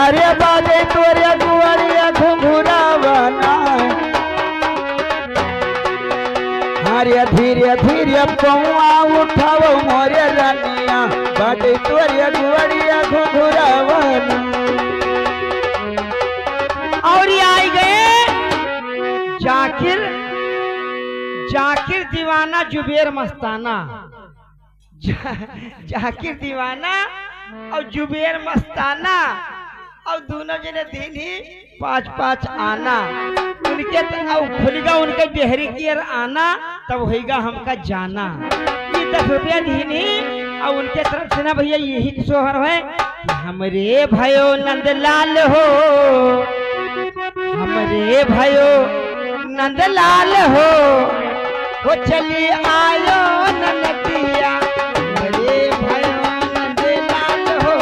अरे बाजे तोरे गुआरिया घुंघरावना अरे धीरे धीरे पौआ उठाओ मोरे रानिया बाजे तोरे गुआरिया घुंघरावना। और ये आई गए जाकिर जाकिर दीवाना जुबेर मस्ताना। जाकिर दीवाना और जुबेर मस्ताना और दोनों जने दिन ही 5-5 आना उनके खुलेगा उनके डेहरी की आना तब होगा हमका जाना। ये 10 रुपया दिन ही और उनके तरफ से ना भैया यही सोहर है कि हमरे भयो नंदलाल हो हमरे भयो नंदलाल हो वो चली आयो ननदिया हमरे भयो नंदलाल हो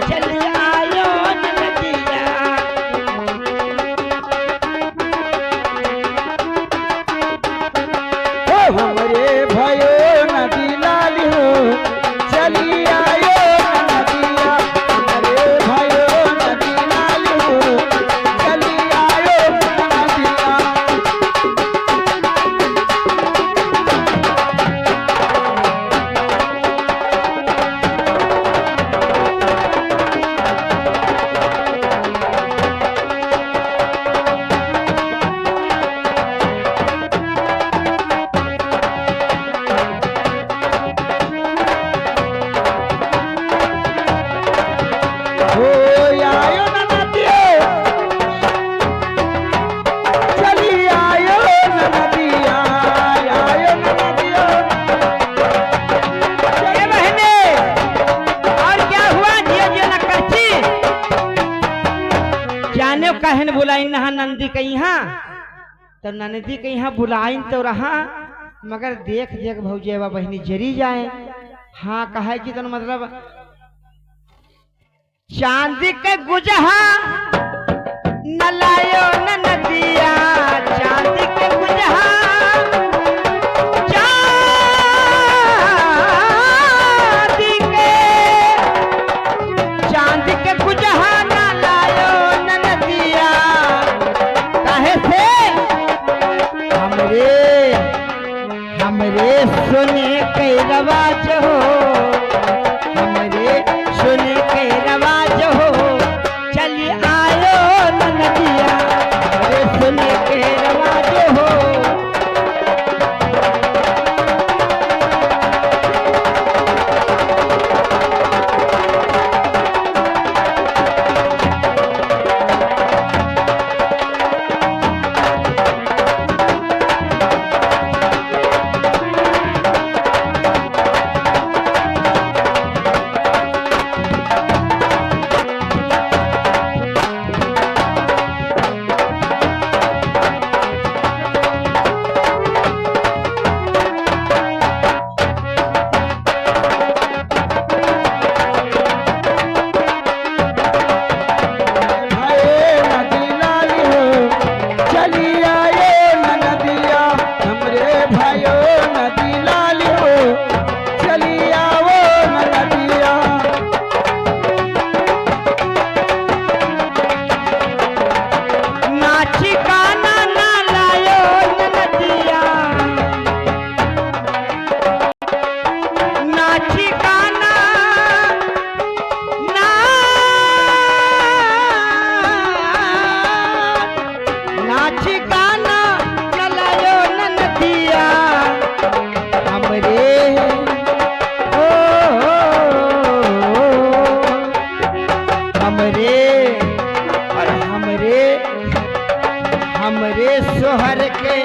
चली आयो ननदिया। ओ हमरे भयो नंदलाल हो चली आयो ननदिया हमरे भयो नंदलाल हो चली आयो ननदिया। कहन बुलाई नहा नंदी के यहाँ तो नंदी के यहाँ बुलाई तो रहा मगर देख देख भौजेवा बहनी जरी जाए। हाँ कहे कि तो मतलब चांदी के गुजहा न लायो न नदिया चांदी के गुजहा चांदी के गुजहा हमरे सुने के रवाज हो हमरे सुने के रवाज हो चली आयो ननदिया हमरे सुने के रवाज हो। हमरे सोहर के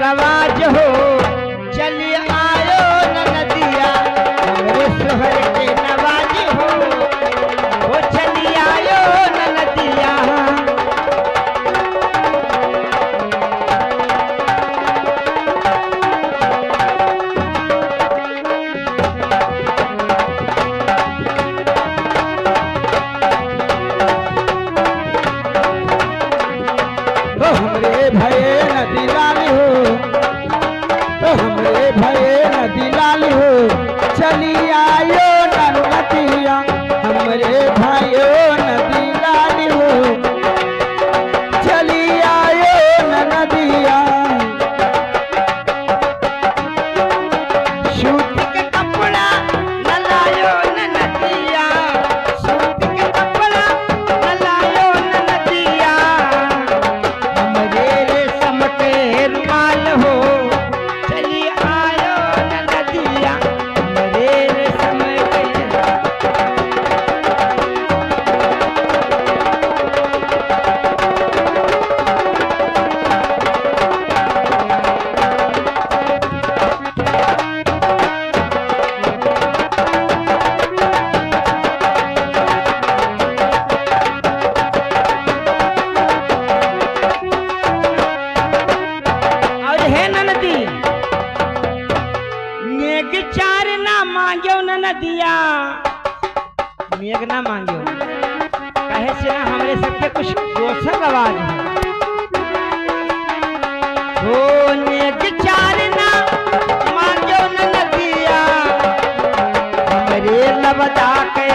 रवाज हो चली आयो ननदिया हमरे सोहर के नवाज हो वो चली आयो ननदिया। हमरे भये नदी लाली हो तो हमरे भये नदी लाली हो चली आयो ननदिया हमरे भयो मांगियो न नदिया मेघ ना मांगियो कहे से ना हमरे सबके कुछ दोसर आवाज है हो नेक चार ना मांगियो न नदिया हमरे लबदा के